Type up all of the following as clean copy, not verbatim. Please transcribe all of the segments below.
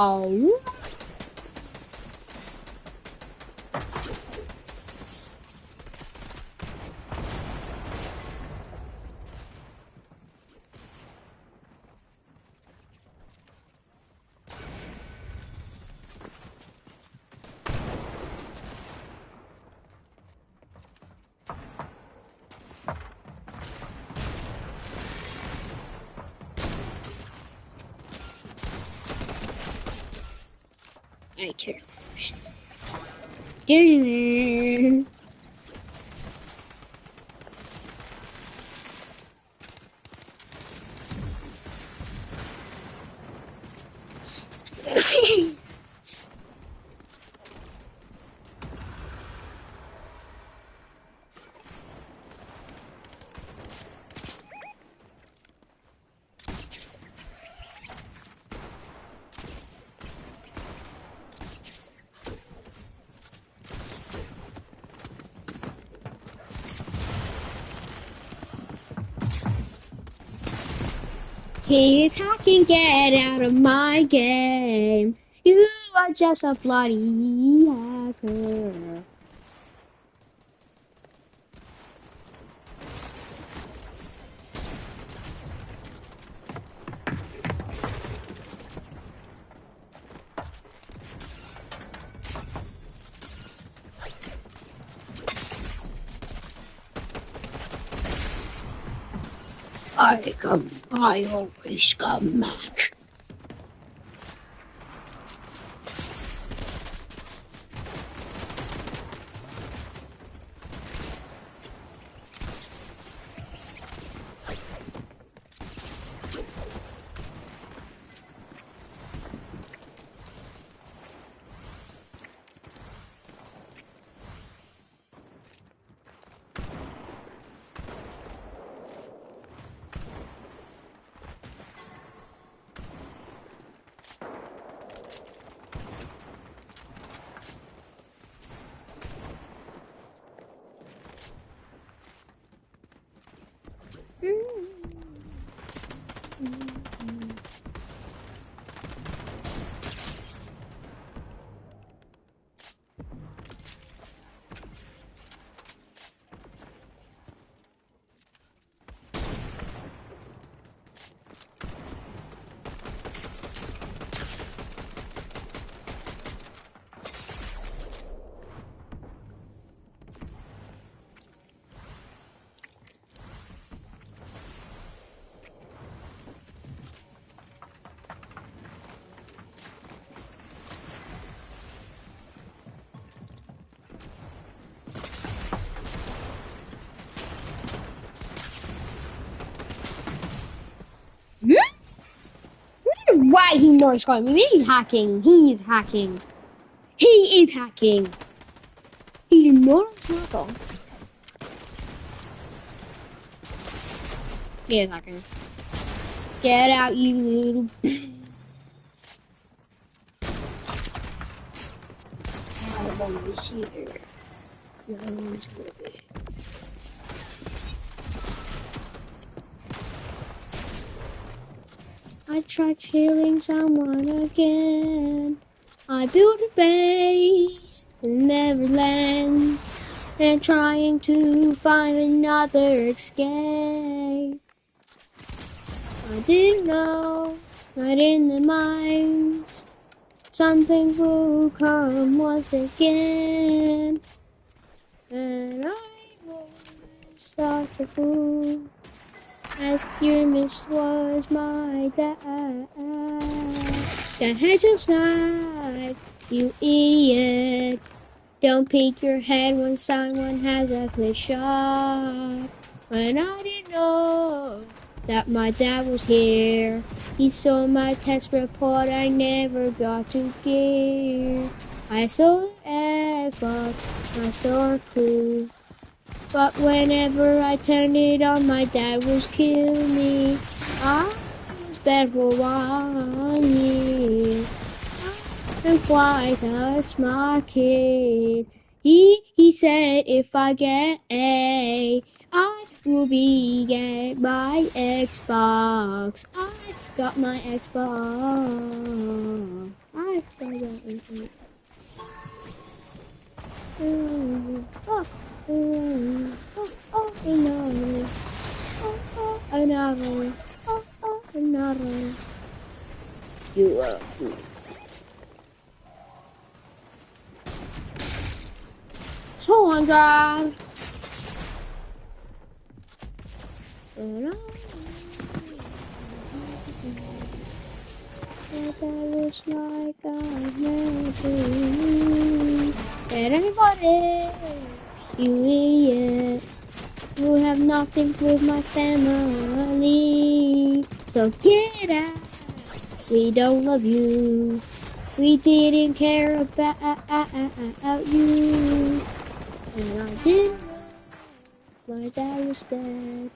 Oh. I care. He's hacking, get out of my game. You are just a bloody hacker. I always come back. Why he knows calling me? He's hacking. He is hacking. He is hacking. He did not hack. He is hacking. Get out, you little. I want to see her. No one's gonna be. I tried killing someone again. I built a base in Neverlands and trying to find another escape. I didn't know that in the mines something will come once again, and I was such a fool. As Grimace was my dad. That had your snipe, you idiot. Don't peek your head when someone has a clear shot. When I didn't know that my dad was here, he saw my test report I never got to give. I saw the Xbox, I saw a clue. But whenever I turned it on, my dad was killing me. I was bad for 1 year. And twice a smart kid. He said if I get A, I Ruby, get my Xbox. I got my Xbox. I got my Xbox. Oh, oh, oh, another. Oh, another. Oh, another. You are. So on, God. That looks like I'm meant to be. And anybody, you idiot, you have nothing with my family. So get out. We don't love you. We didn't care about you. And I didn't know my dad was dead.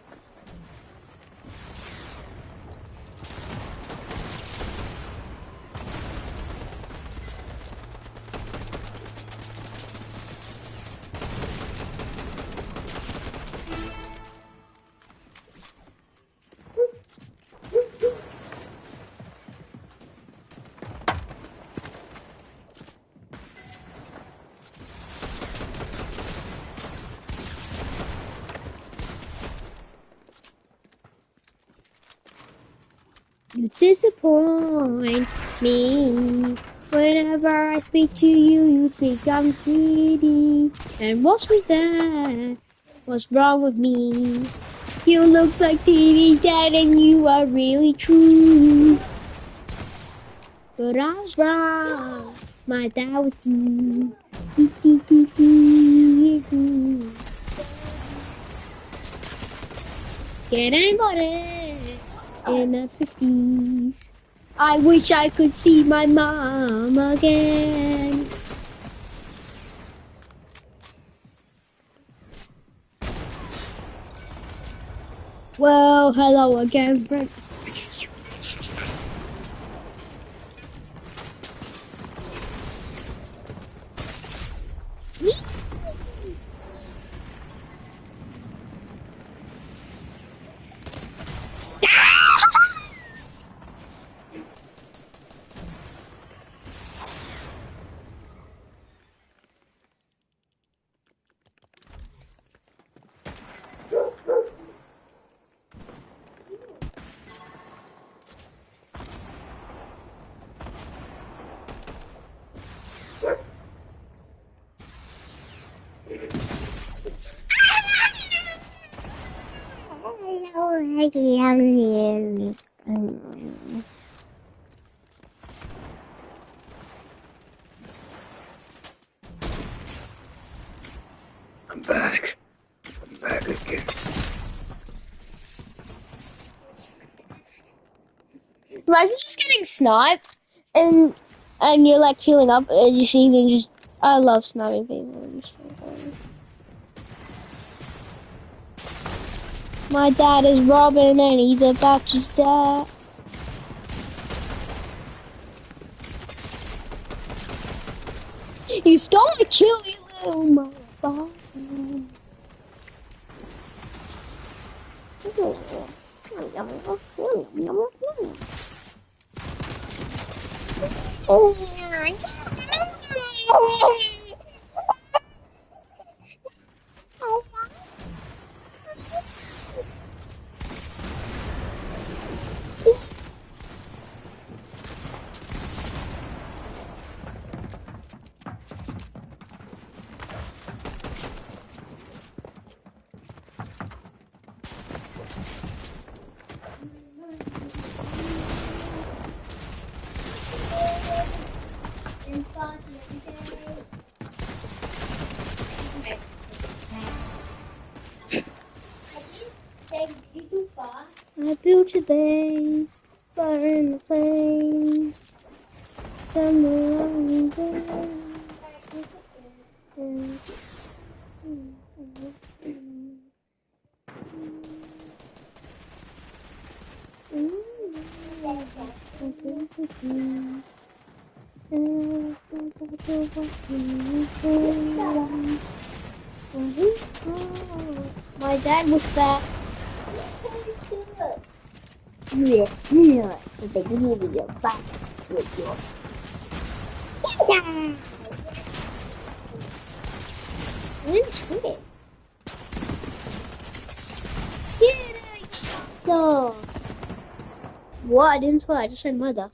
You disappoint me. Whenever I speak to you, you think I'm giddy. And what's with that? What's wrong with me? You look like TV Dad and you are really true. But I was wrong. My dad was deep. Get anybody in the 50s. I wish I could see my mom again. Well, hello again, friend. I'm back. I'm back again. Imagine just getting sniped and you're like healing up and you see me just. I love sniping people. My dad is Robin and he's about to die. You stole my kill, you little motherfucker. I built a base, fire in the flames, somewhere on the My dad was fat. Yes, sir. But they give me a fight with your dad. I didn't swim. Get out. What? I didn't swim. I just said mother.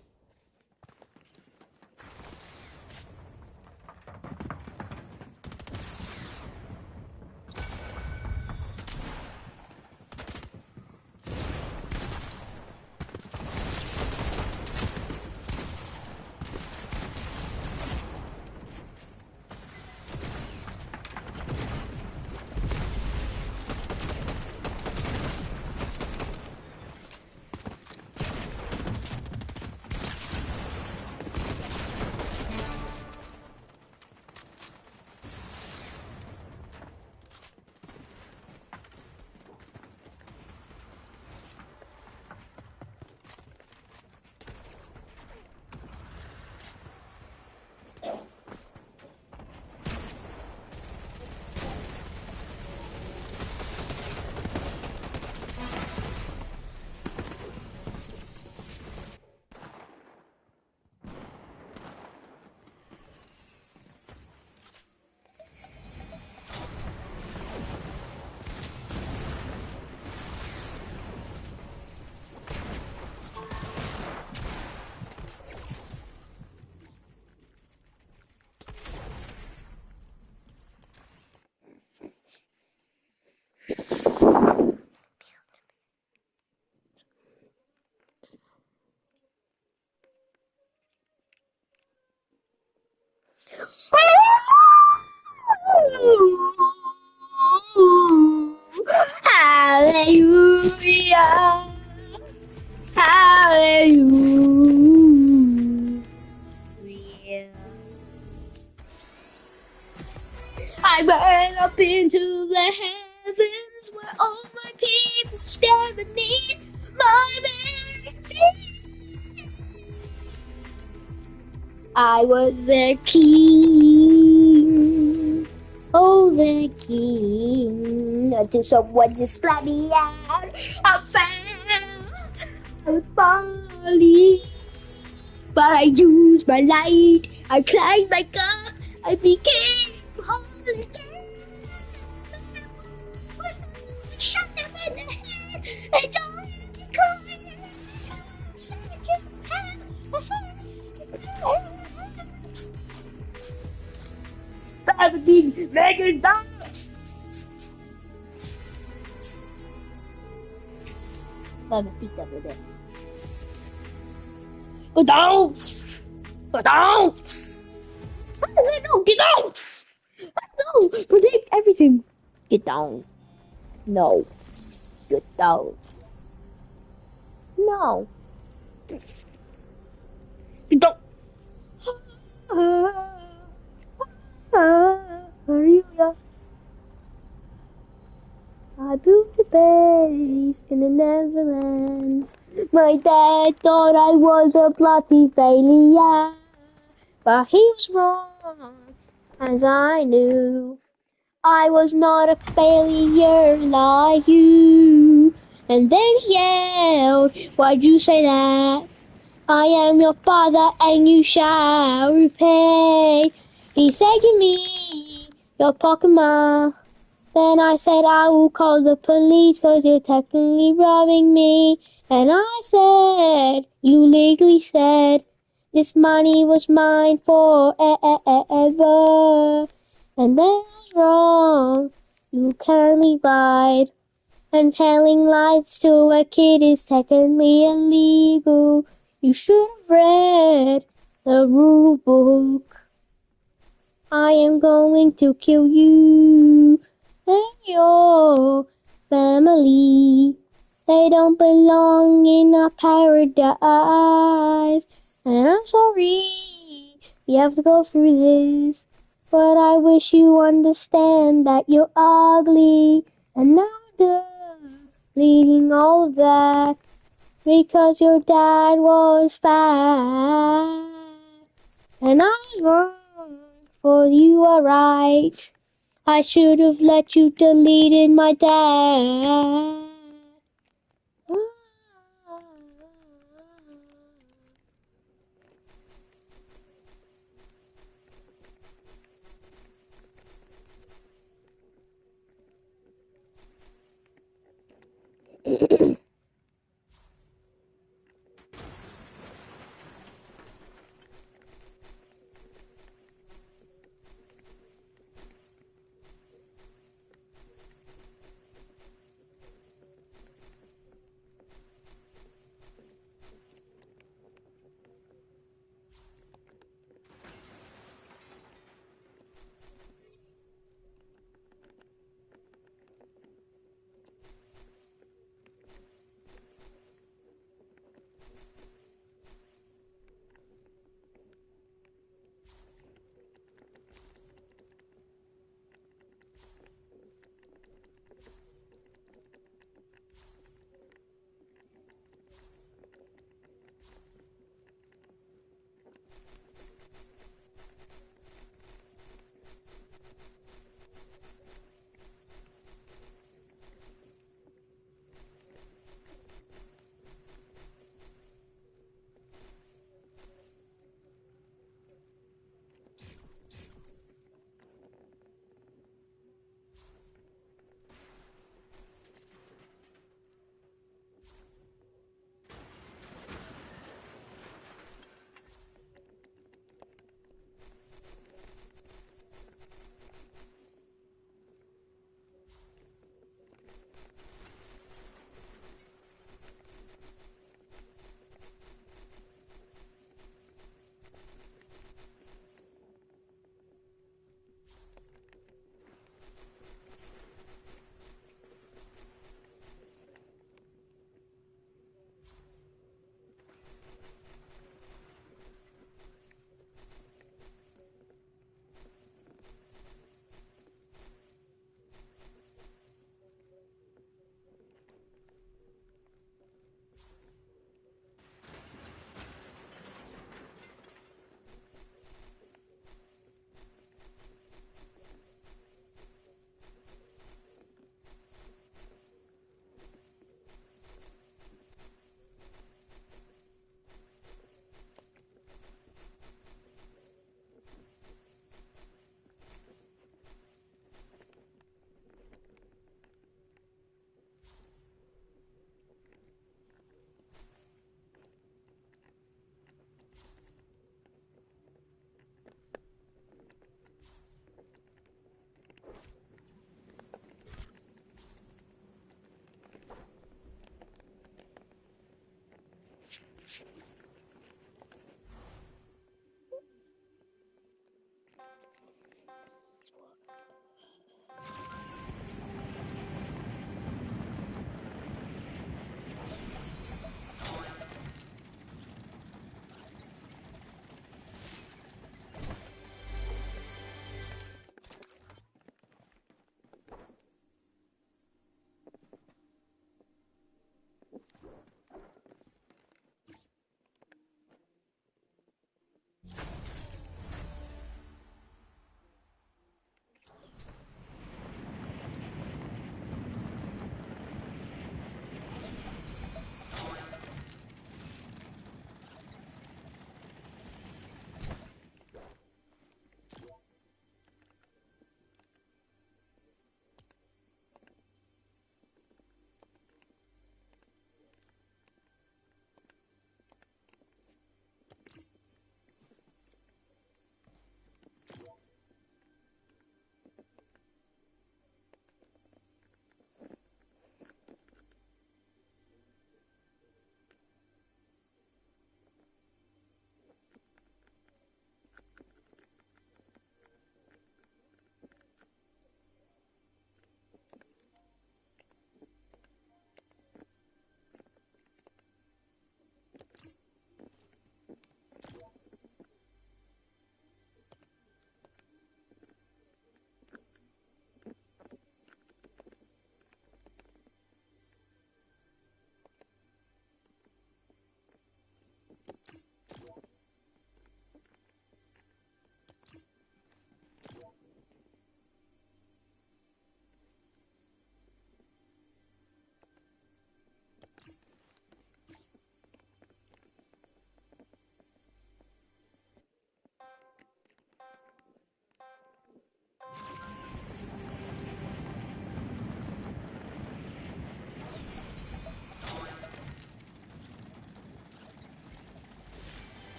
Hallelujah. Hallelujah. I went up into the heavens where all my people stand beneath my very feet. I was the king. Oh, the king. Until someone just let me out. I fell. I was falling. But I used my light. I climbed my cup. I became holy again. Shut them in the head. I died in the Make it down. Let me see that with it. Go down! Go down! No, get out! No, predict everything. Get down. No. Get down. No. Get down. Hallelujah. I built a base in the Netherlands. My dad thought I was a bloody failure, but he was wrong, as I knew. I was not a failure like you. And then he yelled, why'd you say that? I am your father and you shall repay. He said, give me your Pokemon. Then I said, I will call the police cause you're technically robbing me. And I said, you legally said, this money was mine forever. And then I was wrong, you kindly lied. And telling lies to a kid is technically illegal. You should have read the rule book. I am going to kill you and your family. They don't belong in a paradise. And I'm sorry you have to go through this, but I wish you understand that you're ugly. And now I'm deleting all of that because your dad was fat. And I was wrong, for you are right. I should have let you deleted my dad.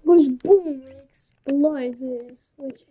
goes boom, and explodes. Which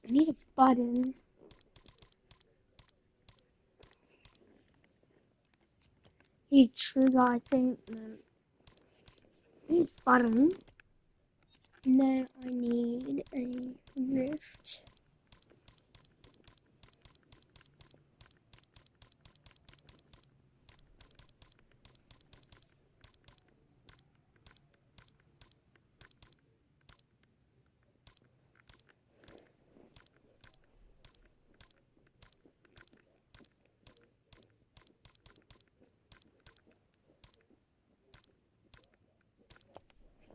I need a button. Need trigger, I think. I need a button. And then I need a rift.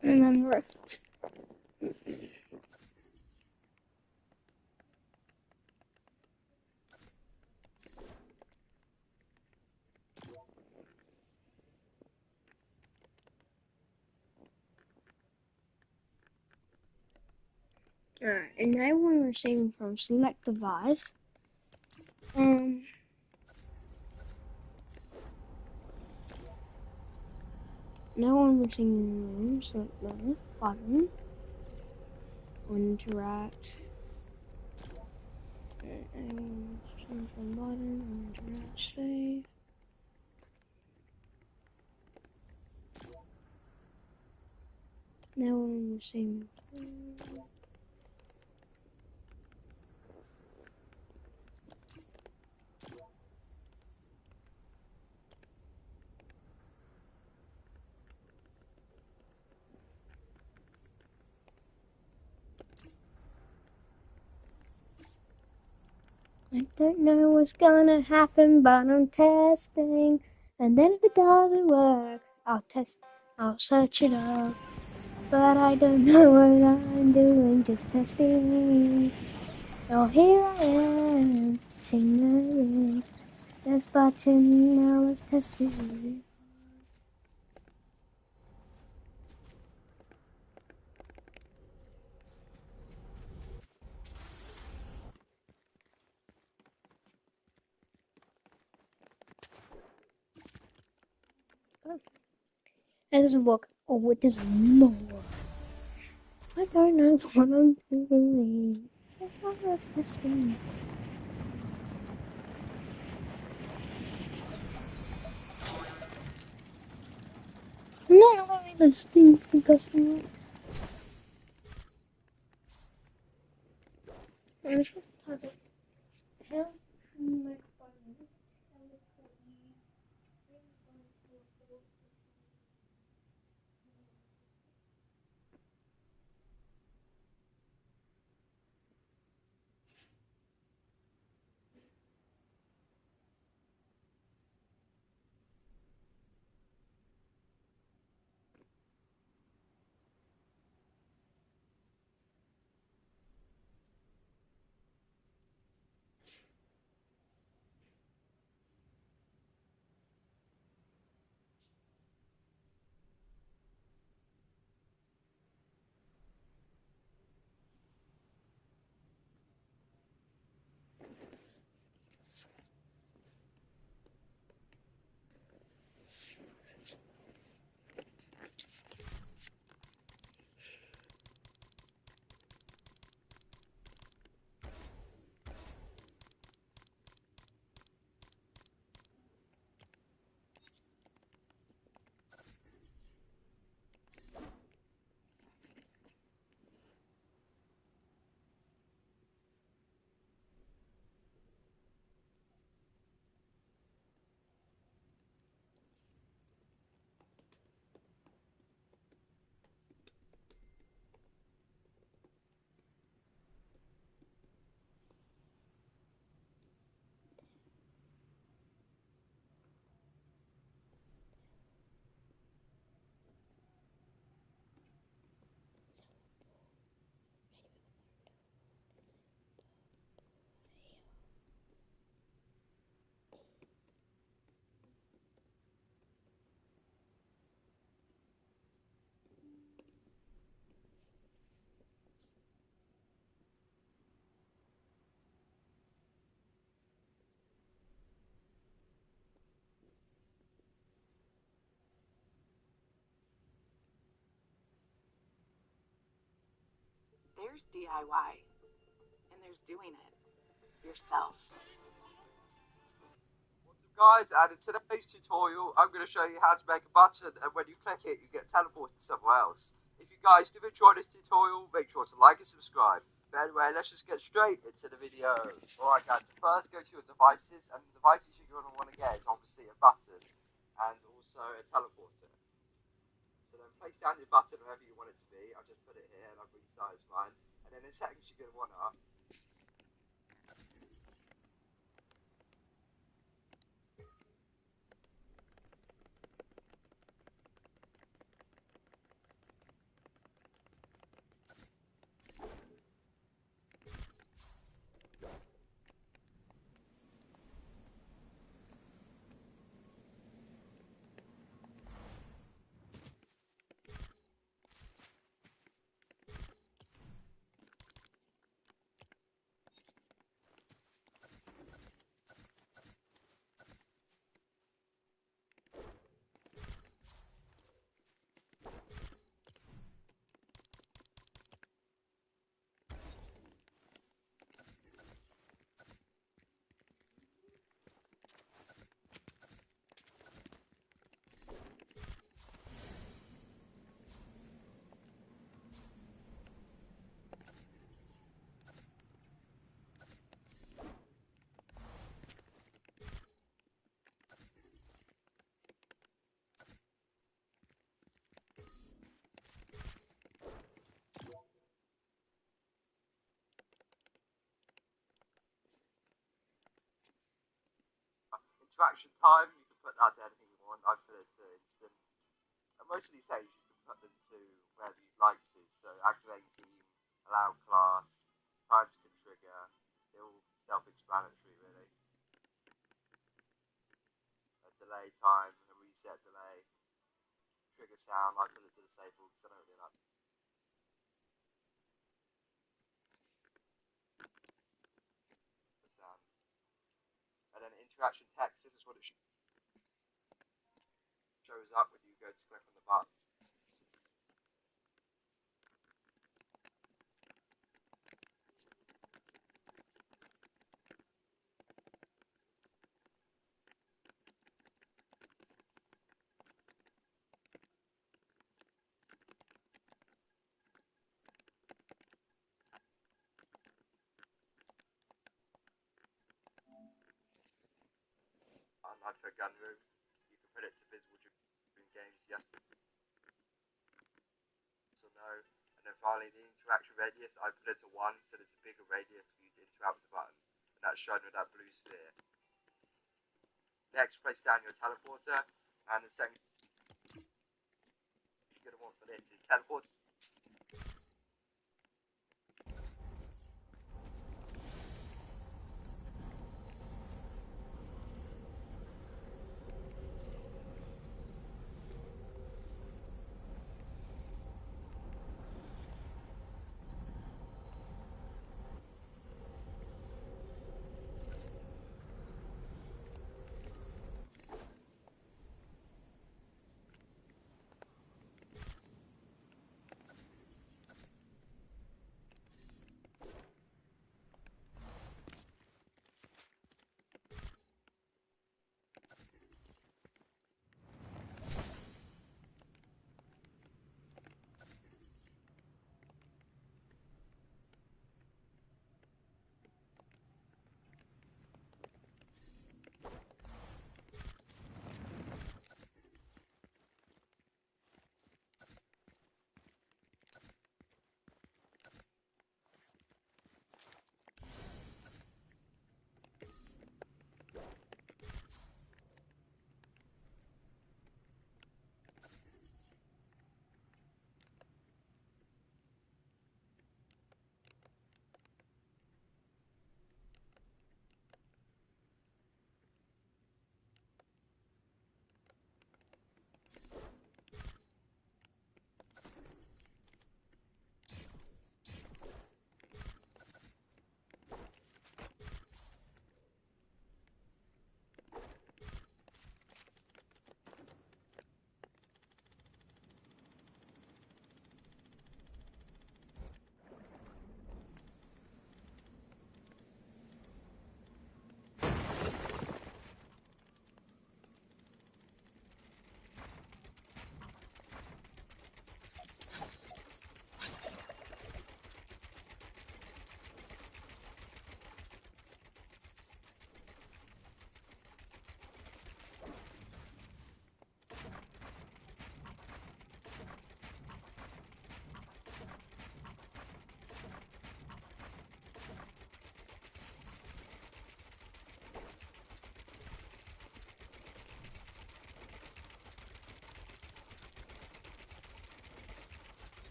And then rift. Alright, and now when we're saving from select device, now when we're saving in the room, select the button, interact, and change the button, interact, save. Now we're in the same. I don't know what's gonna happen, but I'm testing. And then if it doesn't work, I'll search it up. But I don't know what I'm doing, just testing. Oh, here I am, singing. This button, now let's test it. That doesn't work. Oh, it does not work. I don't know what I'm doing. I'm testing. No, I'm having those things disgusting. I'm just gonna type it. How my phone. There's DIY, and there's doing it yourself. What's up guys, and in today's tutorial I'm going to show you how to make a button, and when you click it you get teleported somewhere else. If you guys do enjoy this tutorial, make sure to like and subscribe. But anyway, let's just get straight into the video. Alright guys, first go to your devices, and the devices you're going to want to get is obviously a button and also a teleporter. So then place down your button wherever you want it to be. I'll just put it here and I've resized mine. And then in settings you're going to want to interaction time, you can put that to anything you want. I put it to instant. And most of these settings you can put them to wherever you'd like to. So activating team, allow class, times can trigger. They're all self-explanatory, really. A delay time, a reset delay, trigger sound. I put it to disable because I don't really like the sound. And then interaction text. This is what it shows up when you go to click on the button. Like for gun room, you can put it to visible during games, yes or no. And then finally, the interaction radius, I put it to 1, so there's a bigger radius for you to interact with the button. And that's shown with that blue sphere. Next, place down your teleporter, and the second you're going to want for this is teleport.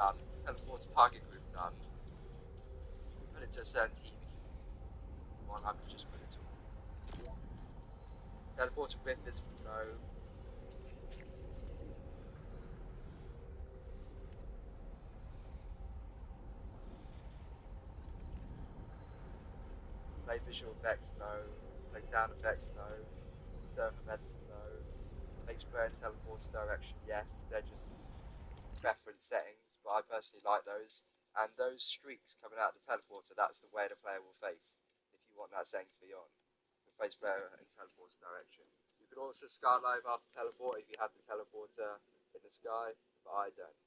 done. Teleporter target group done. Put it to a certain team if you want. I could just put it to all. Teleporter with visible no. Play visual effects no. Play sound effects no. Surf momentum no. Play spray and teleporter direction yes. They're just preference settings, but I personally like those. And those streaks coming out of the teleporter, that's the way the player will face if you want that setting to be on. The face player in teleporter direction. You could also skydive after teleport if you have the teleporter in the sky, but I don't.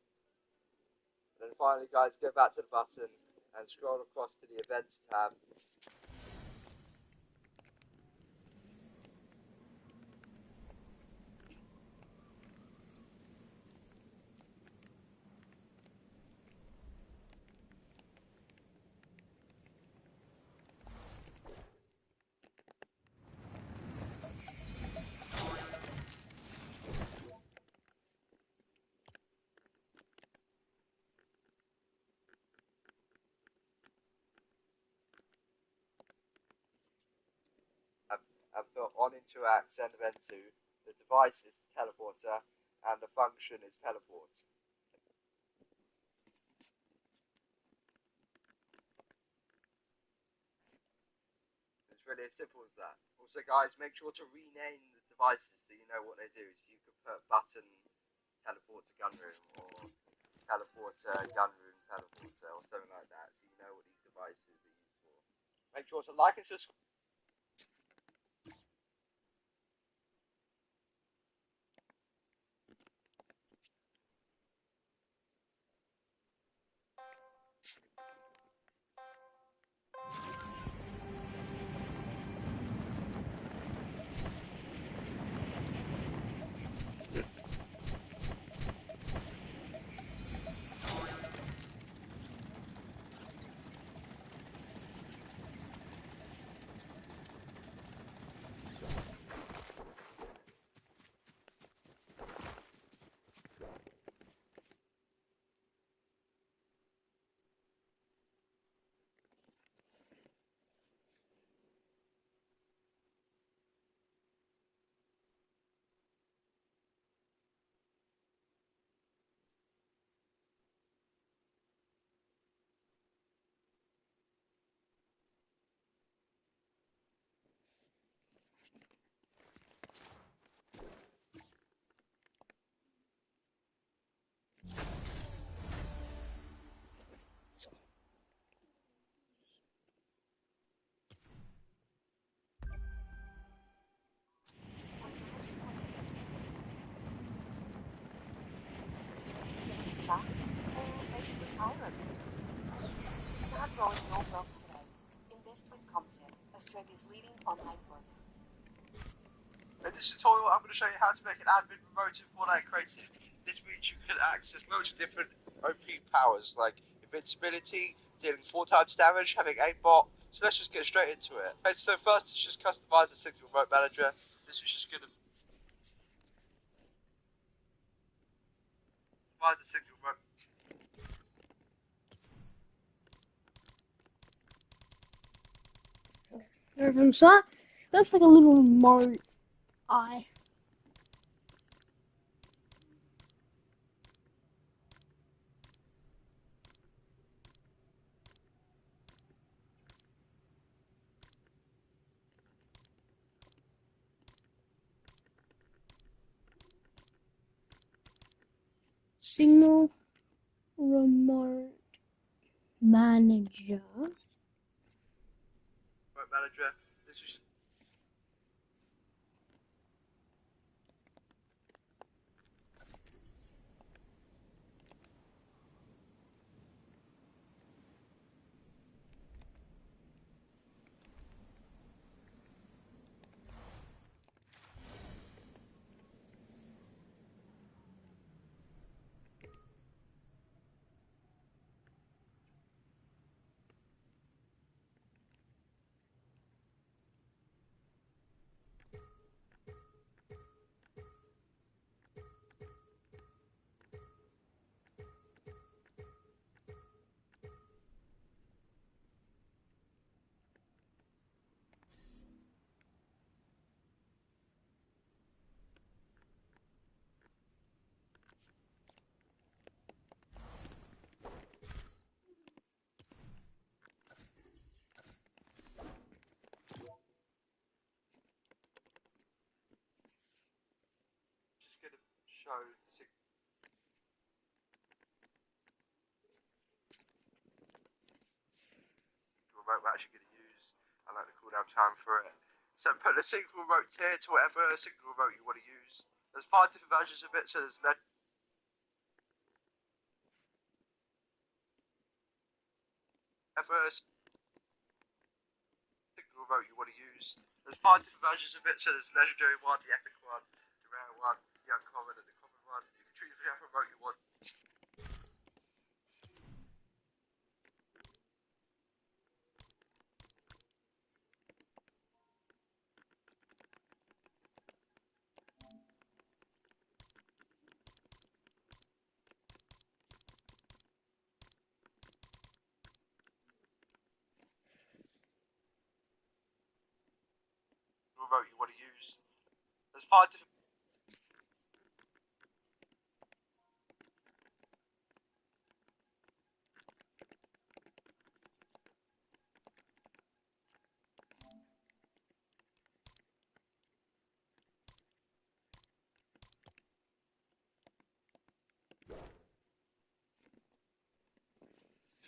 And then finally, guys, go back to the button and scroll across to the events tab. And for on interact, send event to, the device is the teleporter, and the function is teleport. It's really as simple as that. Also, guys, make sure to rename the devices so you know what they do. So you could put button teleporter gun room or teleporter gun room teleporter or something like that, so you know what these devices are used for. Make sure to like and subscribe. Stop or maybe retire a bit. Start growing your wealth today. Invest with Concept, Australia's leading online broker. In this tutorial, I'm going to show you how to make an admin remote in Fortnite Creative. This means you can access loads of different OP powers like invincibility, dealing 4 times damage, having aimbot. So let's just get straight into it. Okay, so first, it's just customize a single remote manager. This is just going to customize a single remote. From shot, looks like a little remote eye. Signal remote manager. Remote manager. This is show the remote we're actually going to use and like the cooldown time for it. So put a single remote here to whatever single remote you want to use. There's 5 different versions of it, so there's whatever single remote you want to use. There's 5 different versions of it, so there's legendary one, the epic one, the rare one, the uncommon, and the common one. You can choose whichever remote you want. Remote you want to use. There's 5 different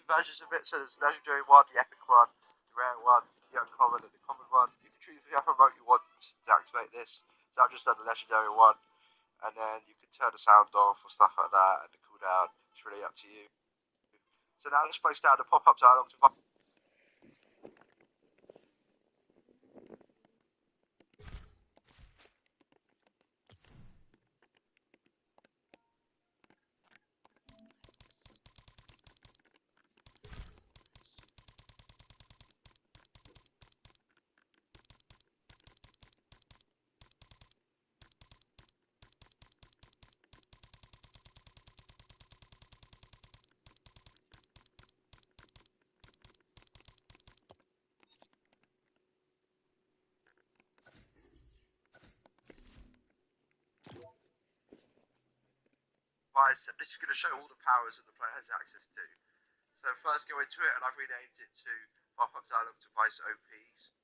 versions of it, so there's legendary one, the epic one, the rare one, the uncommon, and the common one. You can choose whichever remote you want to activate this. So I've just done the legendary one, and then you can turn the sound off or stuff like that, and the cooldown. It's really up to you. So now let's place down the pop-up dialog to device. This is going to show all the powers that the player has access to. So first go into it, and I've renamed it to pop-up dialog device OPs.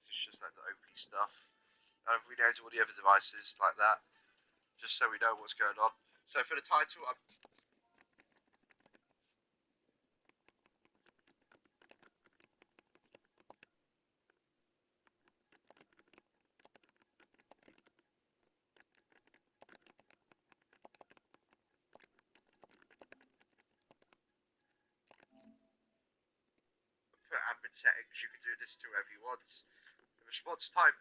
It's just like the OP stuff. And I've renamed all the other devices like that, just so we know what's going on. So for the title, I've put admin settings. You can do this to wherever you want. The response time,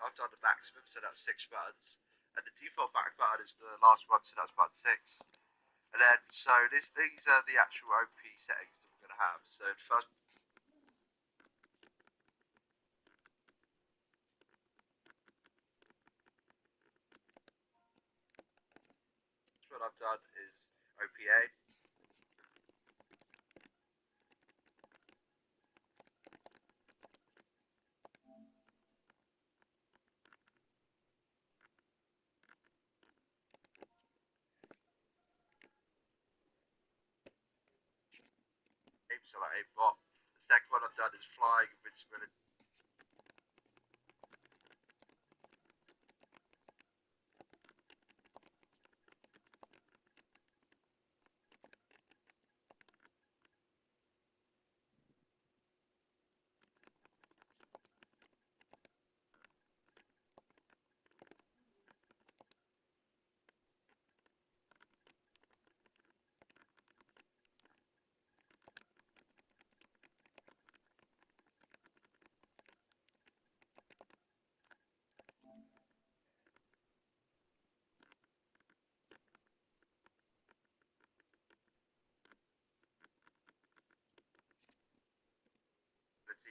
I've done the maximum, so that's 6 buttons. And the default back button is the last one, so that's button 6. And then, so these are the actual OP settings that we're going to have. So the first one I've done is OPA. So like aimbot. The second one I've done is flying, invincibility.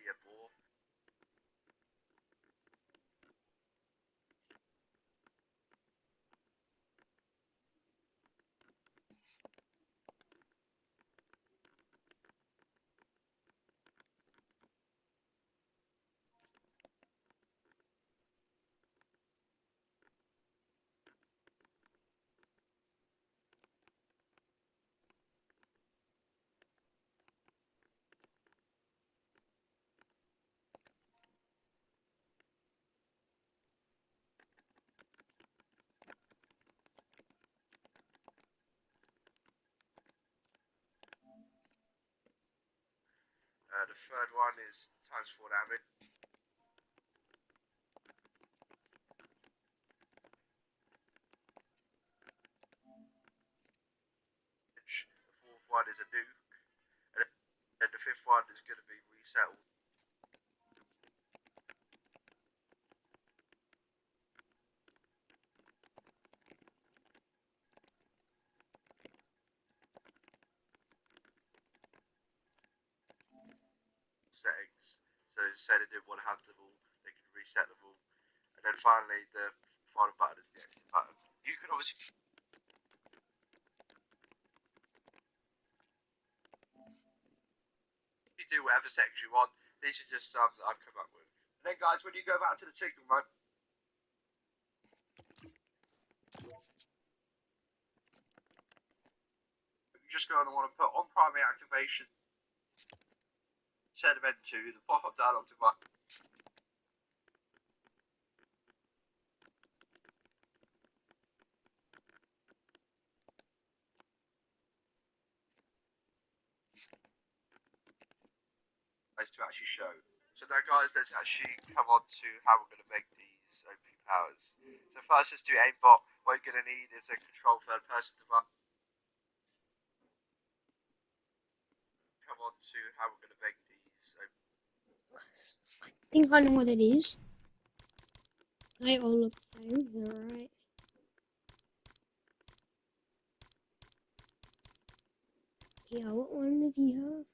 And more. The third one is times 4 damage. The fourth one is a nuke. And then the fifth one is going to be resettled. Settings. So say they didn't want to have them all, they can reset them all. And then finally, the final button is the exit button. You can obviously do whatever settings you want. These are just some that I've come up with. And then, guys, when you go back to the signal mode, you're just going to want to put on primary activation, set event 2, the pop-up dialog device. To actually show. So now, guys, let's actually come on to how we're going to make these OP powers. So first, let's do aimbot. What you're going to need is a control third-person device. Come on to how we're going to make these. I think I know what it is. They all look the same. They're right. Yeah, what one did you have?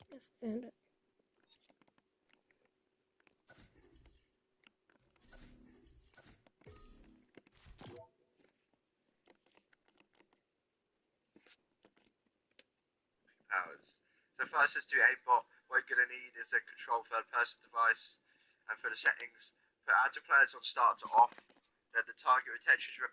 I found it. Powers. So first, let's do aimbot. What you're going to need is a control third-person device. And for the settings, put add to players on start to off. Then the target retention is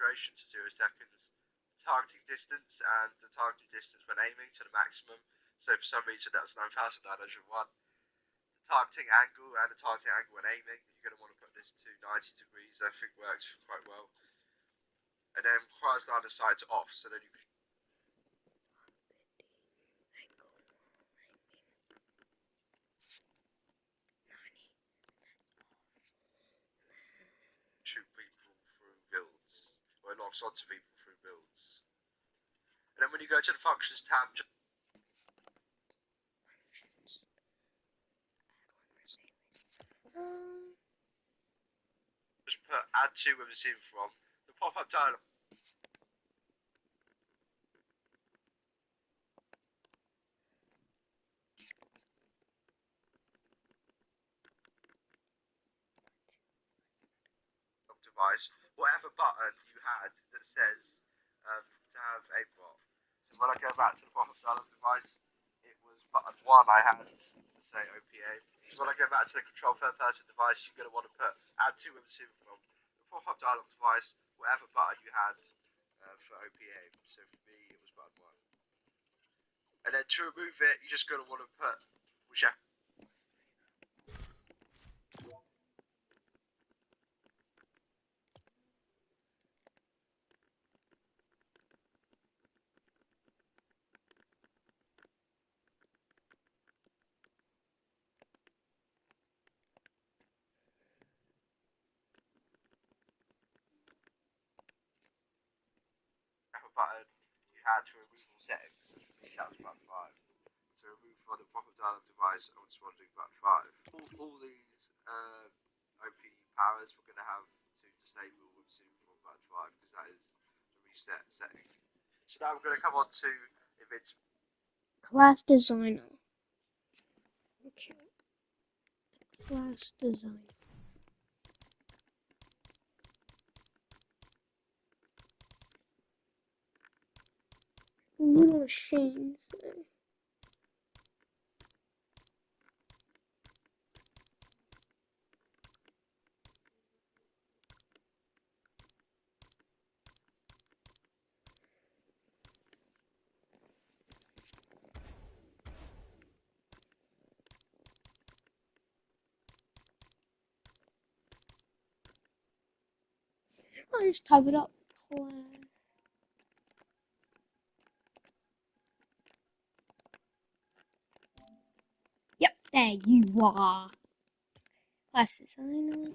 duration to 0 seconds. Targeting distance and the targeting distance when aiming to the maximum. So for some reason that's 9,901. The targeting angle and the targeting angle when aiming, you're going to want to put this to 90 degrees. I think works quite well. And then requires line of sight to off, so then you can shoot people through builds, or it locks onto people through builds. And then when you go to the functions tab, just put add to with receiving from. The pop-up dialog device, whatever button you had that says to have a bot. So when I go back to the pop-up dialog device, it was button 1 I had to say OPA. So when I go back to the control third-person device, you're going to want to put add to with receiving from. The pop-up dialog device, whatever button you had for OPA. So for me, it was button 1. And then to remove it, you're just going to want to put whichever. button you had to remove all settings. So for me, that was button 5. To remove from the proper dialogue device, I was wondering button 5. All these OP powers we're going to have to disable with soon from button 5 because that is the reset setting. So now we're going to come on to events. Class designer. Okay. Class design. Little machines. I just type it up. Class. Yep, there you are. Class designer.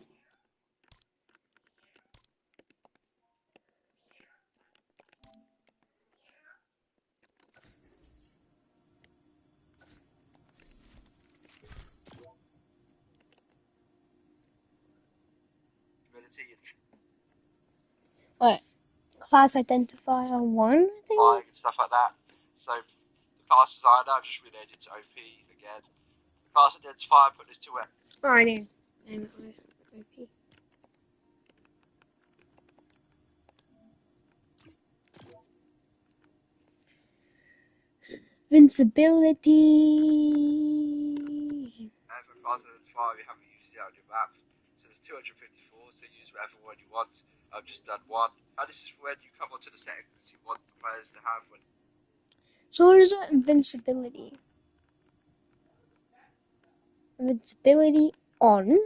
Wait, class identifier 1, I think? And stuff like that. So the class designer, I've just related to OP again. The class identifier, put this to it. Oh, I need. OP. Invincibility. And for class identifier, we haven't used it on your map. So there's 254, so use whatever one you want. I've just done one. And this is when you come onto the settings you want the players to have when. So what is that invincibility? Invincibility on.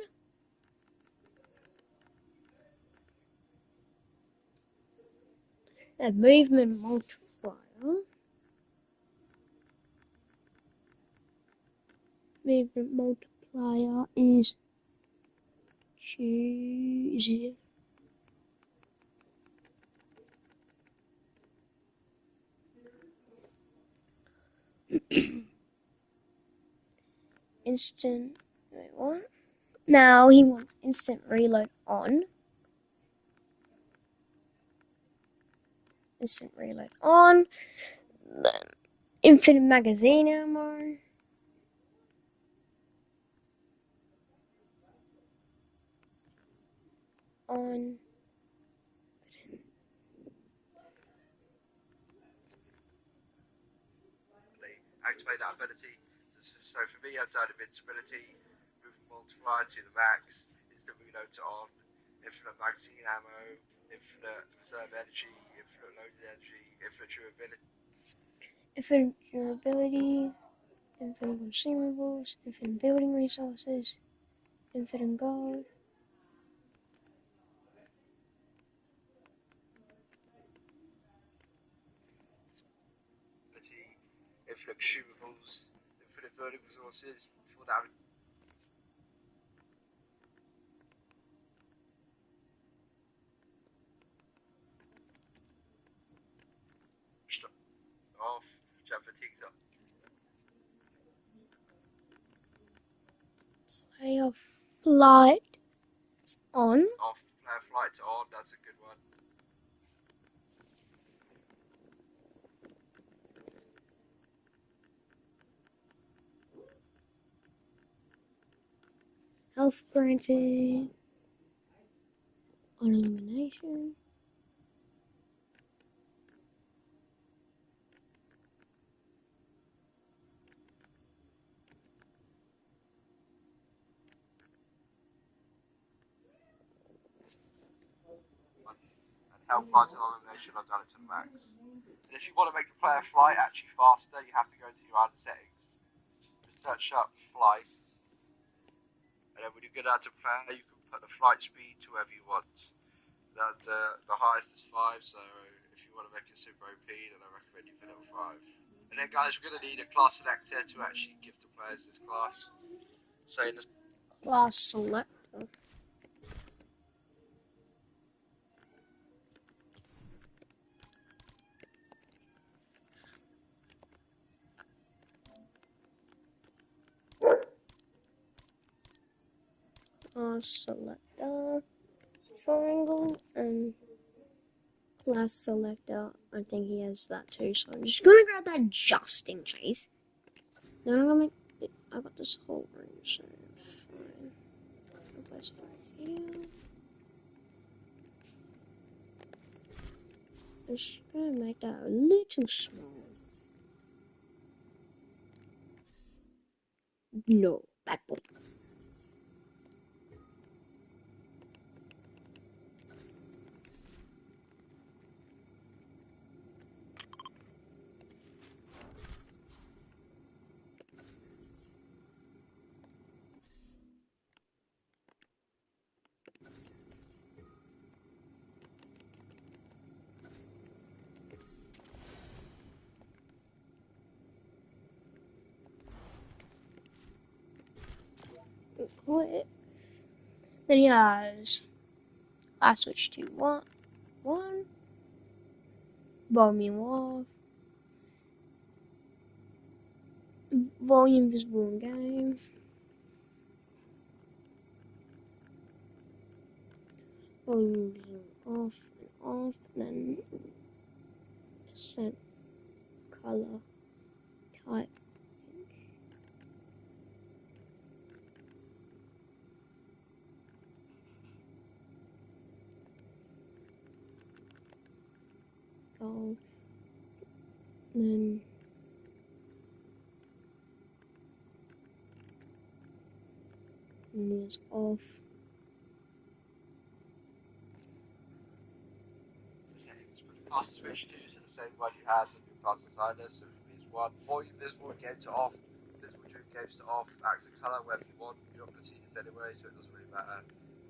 A movement multiplier. Movement multiplier is choose. Instant. Wait, what? Now he wants instant reload on. Instant reload on. Then infinite magazine ammo. On. Activate that ability. So for me, I've done invincibility, movement multiplier to the max, instant reload to on, infinite magazine ammo, infinite reserve energy, infinite loaded energy, infinite durability. Infinite durability. Infinite consumables. Infinite building resources. Infinite gold. Infinite consumables, infinite building resources, for that. Off, jump fatigues up. Player flight on. Off, player flight to on, that's a good one. Health granted. On elimination. And health granted on elimination, I've done it to the max. And if you want to make the player flight actually faster, you have to go into your other settings. Just search up flight. And then when you get out to player, you can put the flight speed to wherever you want. And the highest is 5, so if you want to make it super OP, then I recommend you put it on 5. And then guys, we're going to need a class selector to actually give the players this class. So in the Class selector. class selector triangle and class selector. I think he has that too, so I'm just gonna grab that just in case. Then I'm gonna make it, I got this whole room, so fine. I'll place it right here. Just gonna make that a little small. No, bad boy. Quit. Then he has class switch to one, volume off, volume visible in game, volume visible off, and then percent color type. Gold, then is off. Settings, but the class switch to is the same one you had on your class designer. So for me, it's one. Volume visible game to off, visible during games to off, accent color wherever you want. You're not going to see this anyway, so it doesn't really matter.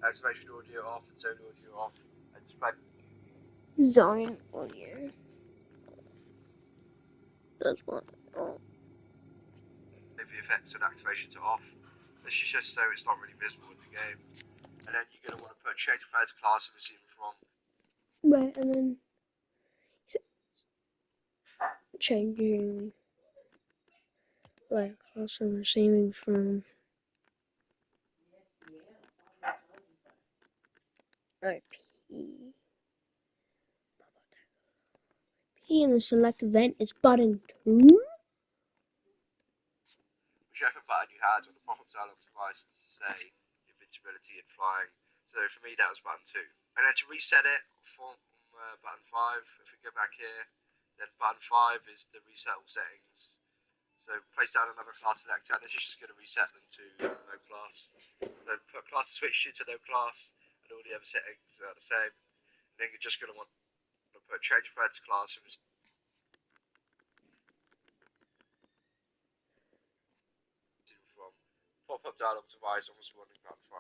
Activation audio off and zone audio off, and display Zone audio. That's one. Oh. the effects and activation to off. This is just so it's not really visible in the game. And then you're going to want to put change player to class and receiver from. Right, and then changing like class and receiving from IP. P in the select event is button 2. Whichever button you had on the pop-up dialog device to say invincibility and flying. So for me that was button 2. And then to reset it from button 5, if we go back here, then button 5 is the reset all settings. So place down another class selector, and this is just going to reset them to no class. So put class switch to no class, and all the other settings are the same. And then you're just going to want to put change player to class and from pop-up dialog device on responding button 5.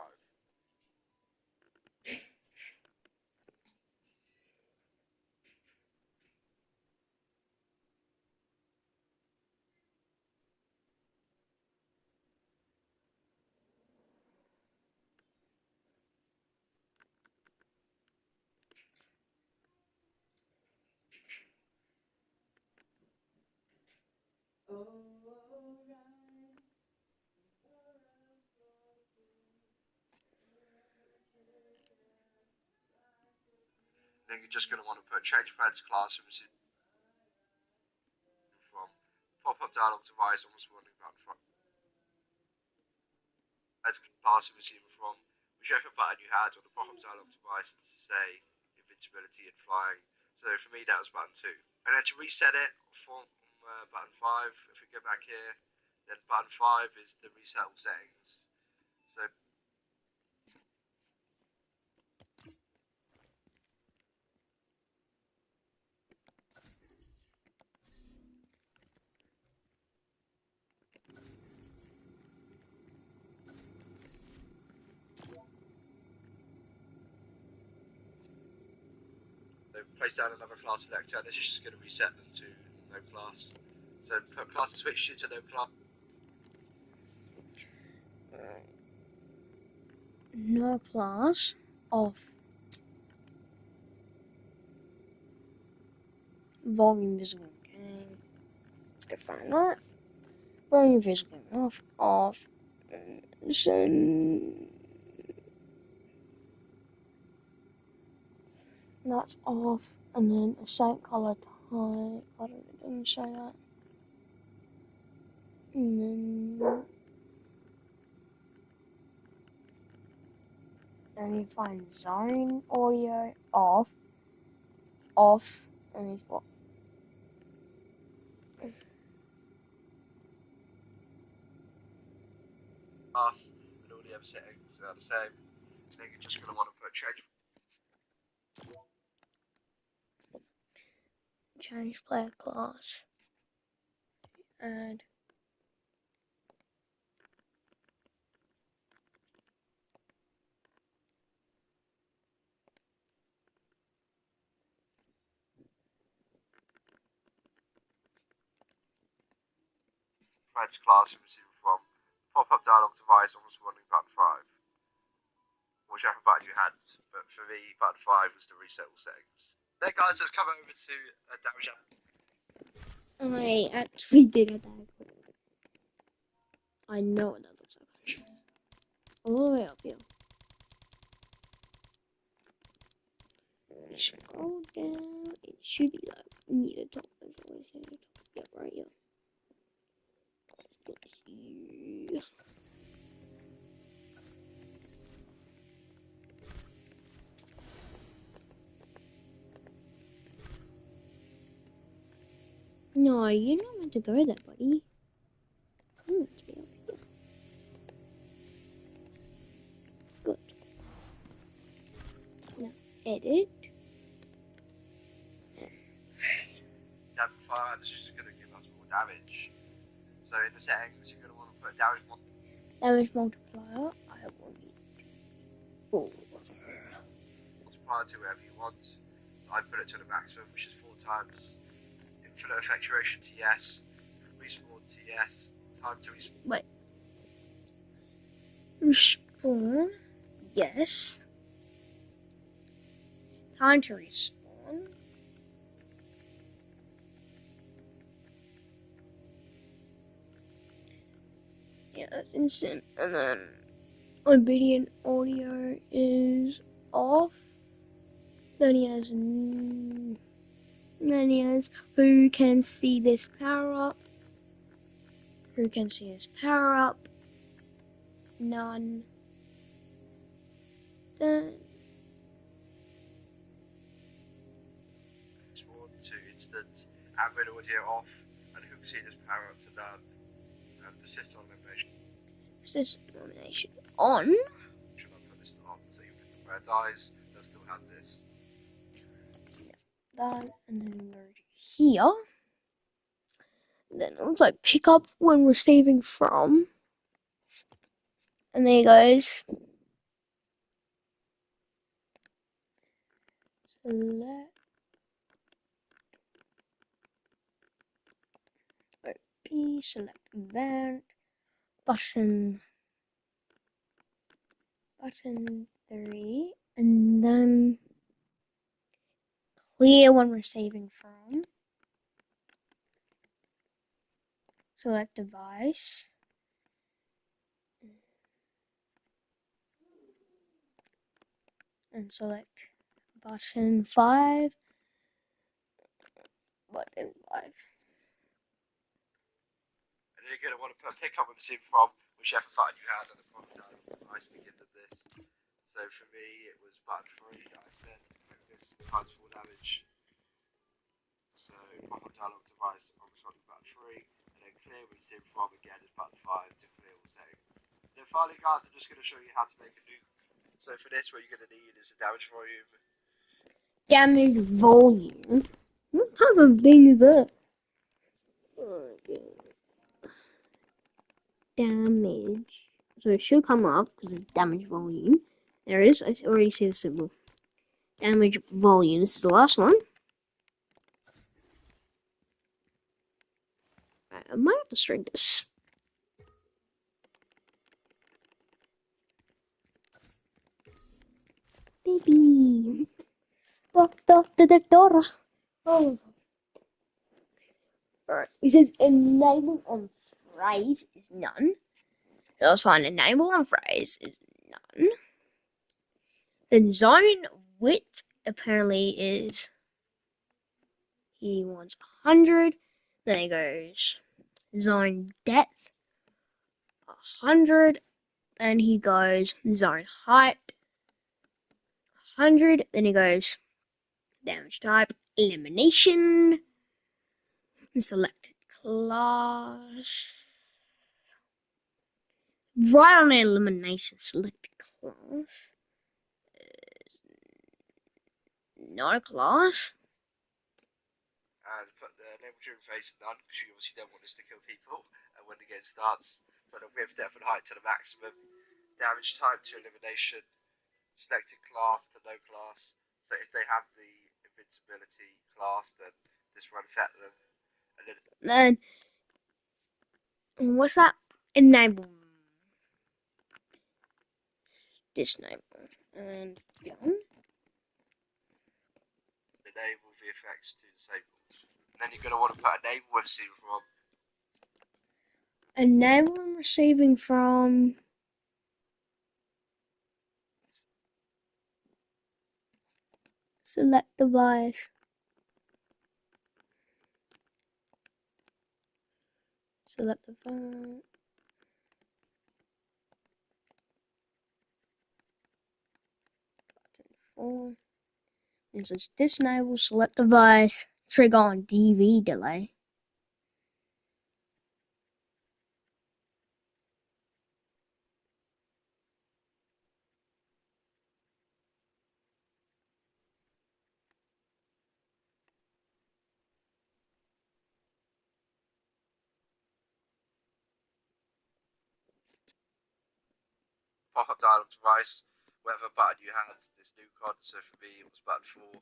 Then you're just going to want to put change player to class and receive from pop-up dialog device on responding button 5. Class and receiver from whichever button you had on the pop-up dialog device to say invincibility and flying. So for me that was button 2. And then to reset it from button 5, if we go back here, then button 5 is the reset all settings. So place down another class selector, and this is just going to reset them to no class. So put class switch to no class. No class off. Volume visible game. Let's go find that. Volume visible off. Zone that's off, and then a same color type. I don't know, it doesn't show that. And then you find zone audio off, and it's what? Class and all the other settings are the same. Then you're just going to want to put Change player class, and friends class and receive from pop-up dialog device on responding button 5. Whichever button you had, but for me, button 5 was to reset all settings. Then guys, let's come over to damage up. I actually did it that. I know what that looks like. All the way up here. Scroll down. It should be like near the top. Yeah, right here. No, you're not meant to go there, buddy. I'm meant to be up here. Good. Now, edit. Damage 5 is just going to give us more damage. So in the settings, you're going to want to put damage Multiplier. I want it. Oh. multiplier to wherever you want. So I put it to the maximum, which is 4 times. Infinite effect duration to yes. Respawn to yes. Time to respawn. Wait. Respawn. Yes. Time to respawn. Yeah, that's instant. And then obedient audio is off. Then he has who can see this power up? Who can see his power up? None. Then Respawn to instant. Ambient audio off. And who can see this power up to none. And persist on elimination. persist elimination on. Should I put this on? So even if the player dies, they'll still have this. Done. And then go to here. Then it looks like pick up when we're saving from. And there he goes. Select. OP, select event. Button 3. And then clear when we're saving from. Select device. And select button 5. Button 5. And then you're going to want to put pick up with the sim from whichever button you had on the product device to get to this. So for me, it was button 3 that I said. This times 4 damage. So pop-up dialog device on responding button 3. And then clear with sim from again is button 5 to clear all settings. And then finally, guys, I'm just going to show you how to make a nuke. So for this, what you're going to need is a damage volume. Damage volume. What type of thing is that? Damage. So it should come up because it's damage volume. There it is. I already see the symbol. Damage volume. This is the last one. I might have to string this. Baby. Doctor. Oh. Alright. It says enable on phrase is none. Also find enable on phrase is none. Then zone width apparently is he wants 100. Then he goes zone depth 100. Then he goes zone height 100. Then he goes damage type elimination. Selected class. Right on elimination, selected class. Not a class. And put the level during phase none, because you obviously don't want us to kill people. And when the game starts, put the width, depth, and height to the maximum. Damage type to elimination. Selected class to no class. So if they have the invincibility class, then this won't affect them. And then What's that? Enable. Disable. And done. enable VFX to disabled. And then you're going to want to put enable receiving from. Enable and receiving from. Select device. Select device. Button 4. It says disable select device. Trigger on DV delay. Pop-up dialog device. Whatever button you had, this new card. So for me, it was button 4.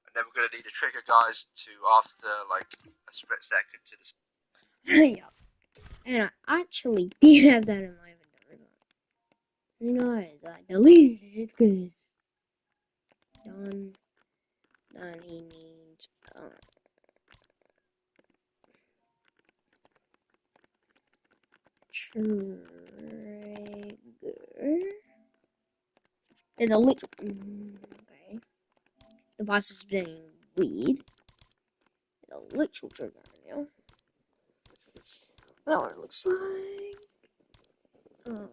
And then we're going to need a trigger, guys, to after like a split second to the. Yeah. And I actually did have that in my inventory. You know, I deleted it because done. Then he needs trigger. There's a little. Okay. Device is being weird. There's a little trigger now. That's what it looks like. Oh.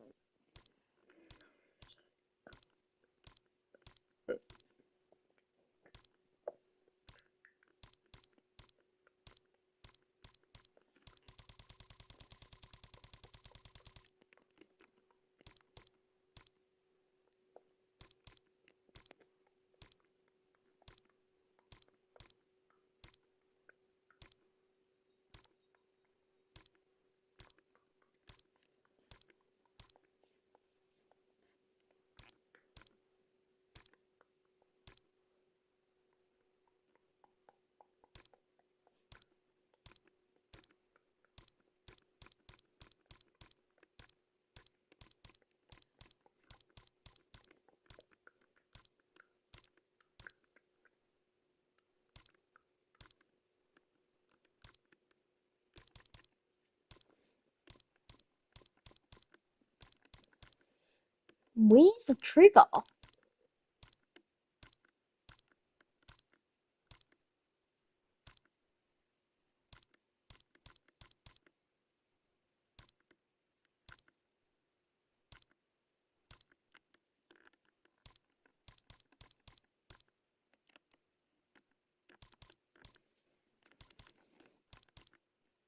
Where's the trigger?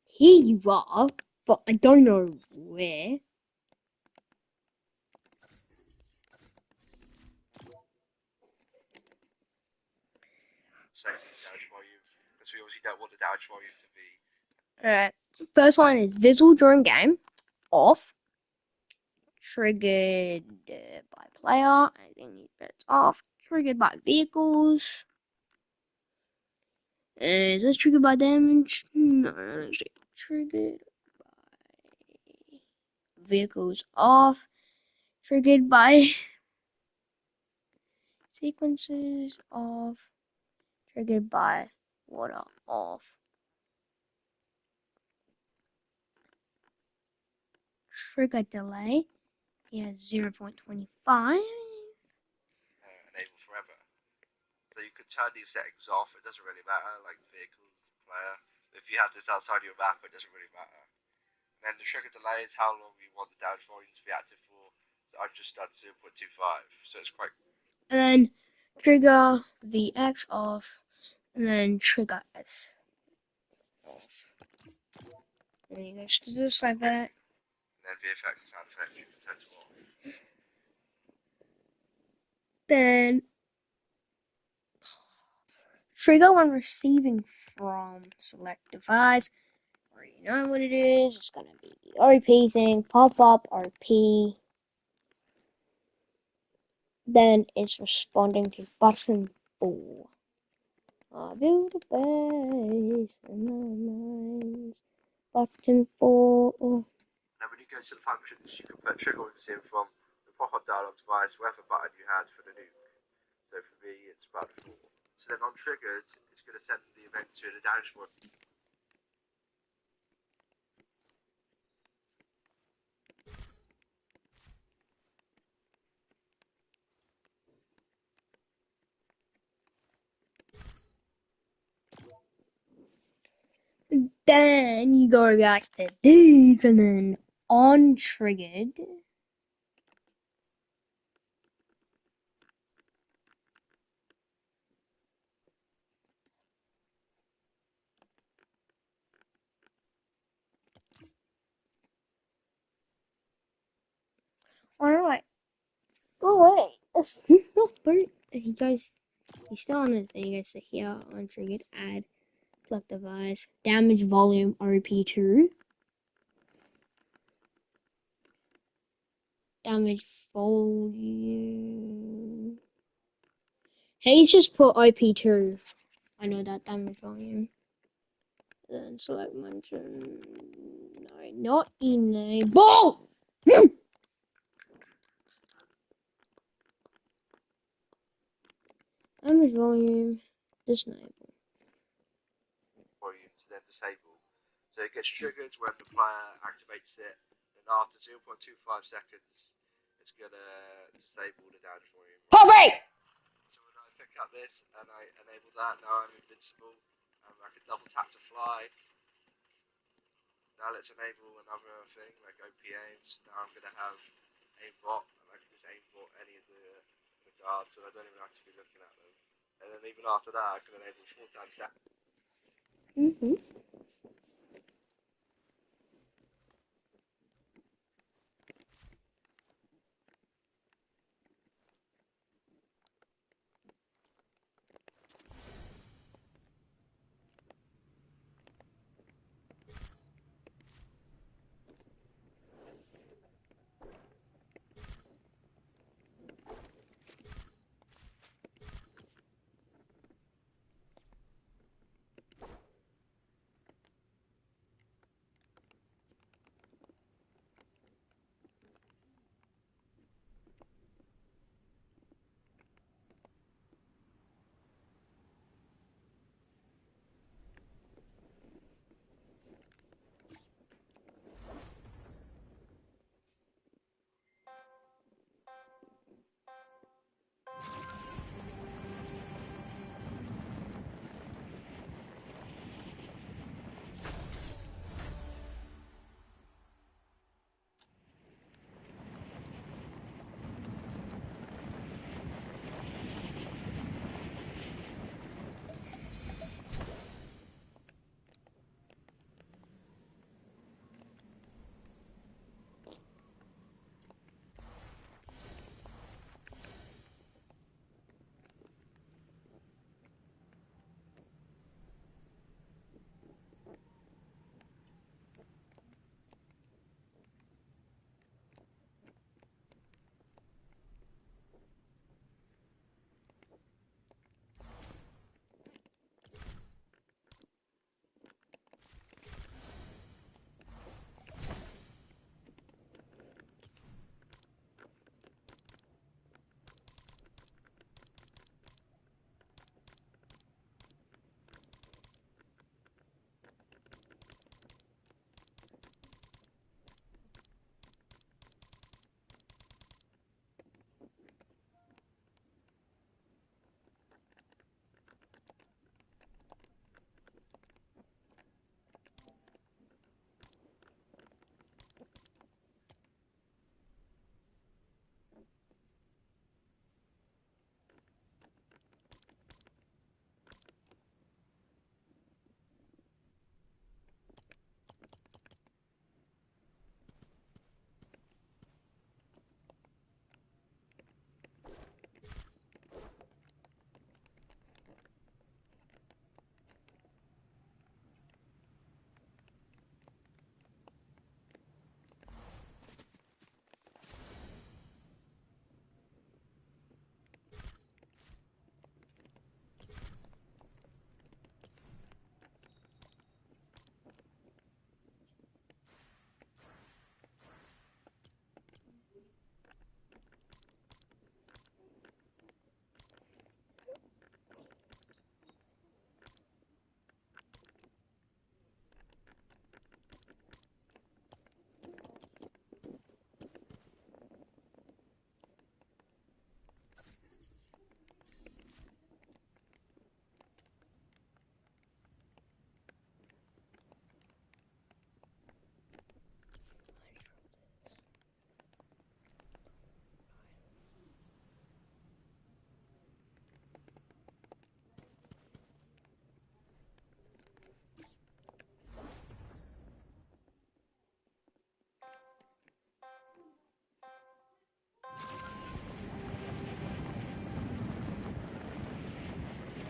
Here you are, but I don't know where. Same damage volume, because we obviously don't want the damage volume to be. Alright. First one is visual during game. Off. Triggered by player. I think it's off. Triggered by vehicles. Is this triggered by damage? No, triggered by vehicles off. Triggered by sequences off. Triggered by water off. Trigger delay. He has 0.25. Enable forever. turn these settings off, it doesn't really matter, like vehicles, player. If you have this outside your map, it doesn't really matter. And then the trigger delay is how long you want the damage volume to be active for. So I've just done 0.25, so it's quite. And then trigger VX off, and then trigger S off. And you guys do this like that. And then VFX sound effects you can turn to off. Then trigger when receiving from select device. Already know what it is. It's gonna be the RP thing. Pop up RP. Then it's responding to button 4. I build a base in my minds. Button 4. Then when you go to the functions, you can put trigger ones in from the pop-up dialog device, whatever button you had for the nuke. So for me, it's button 4. So then on triggered, it's going to send the event to the damage volume. Then you go back to these and then on triggered. Alright. Go away. That's not very. You guys, he's still on this thing. You guys sit here on triggered. Add. Select device. Damage volume RP2. Damage volume. Hayes just put IP2. I know that damage volume. Then select mention. No, not enable. Damage volume. Disable. Volume to then disable. So it gets triggered when the player activates it, and after 0.25 seconds, it's going to disable the damage volume. Hurry! So when I pick up this and I enable that, now I'm invincible. I can double tap to fly. Now let's enable another thing like OP aims. Now I'm going to have aimbot, and I can just aimbot any of the guards, and I don't even have to be looking at them. And then even after that, I can enable 4 times damage.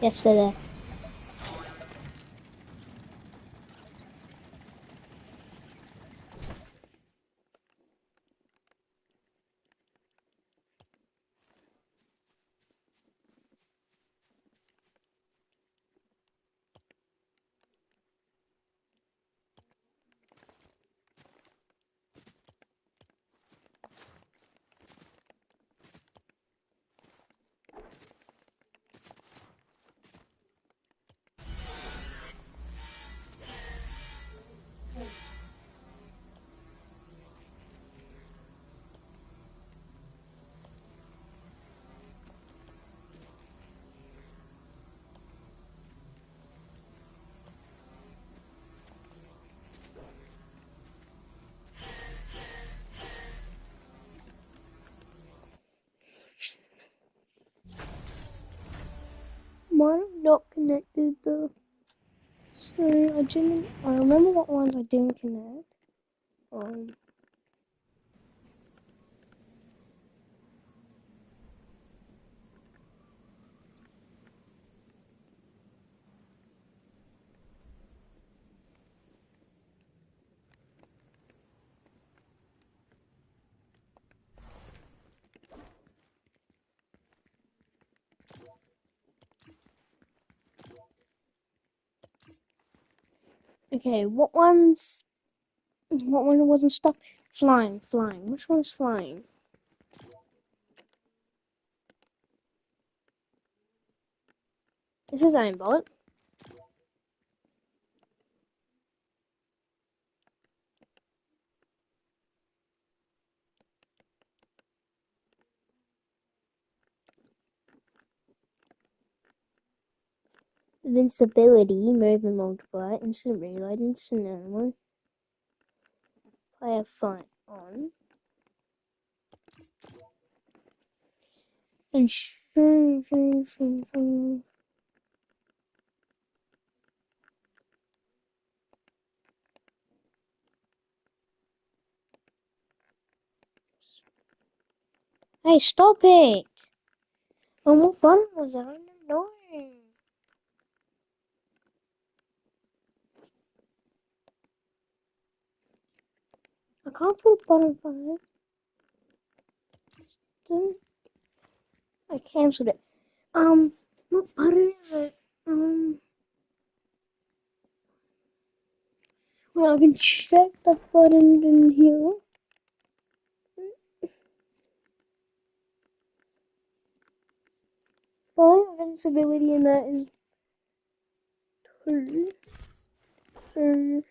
yesterday. Mine not connected though. So I remember what ones I didn't connect. Okay, what one wasn't stuck? Flying. Which one's flying? This is aimbot. Invincibility, move and multiply, instant reload, instant ammo, player fight on, and hey, stop it! Oh, what button was that? I don't know. I can't put button 5. I cancelled it. What button is it? Well, I can check the button in here. My invincibility in that is 2. So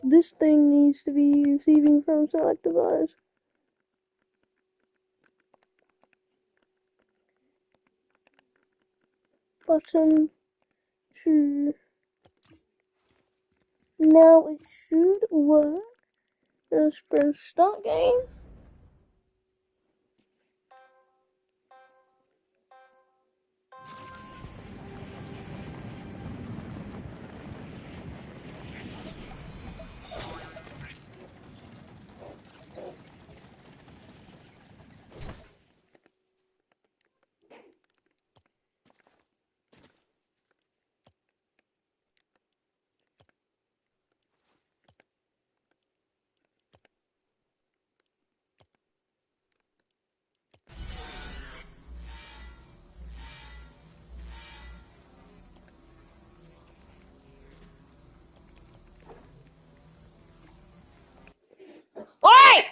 this thing needs to be receiving from select device. Button 2. Now it should work. Let's press start game. Oi!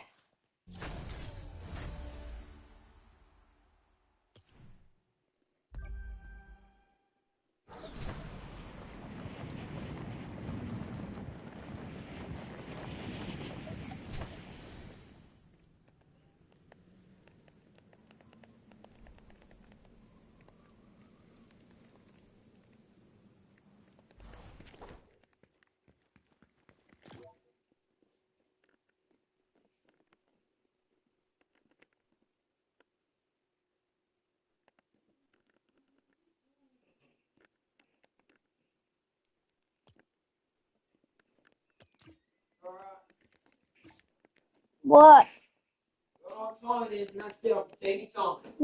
What? What time it is, and that's the opportunity time.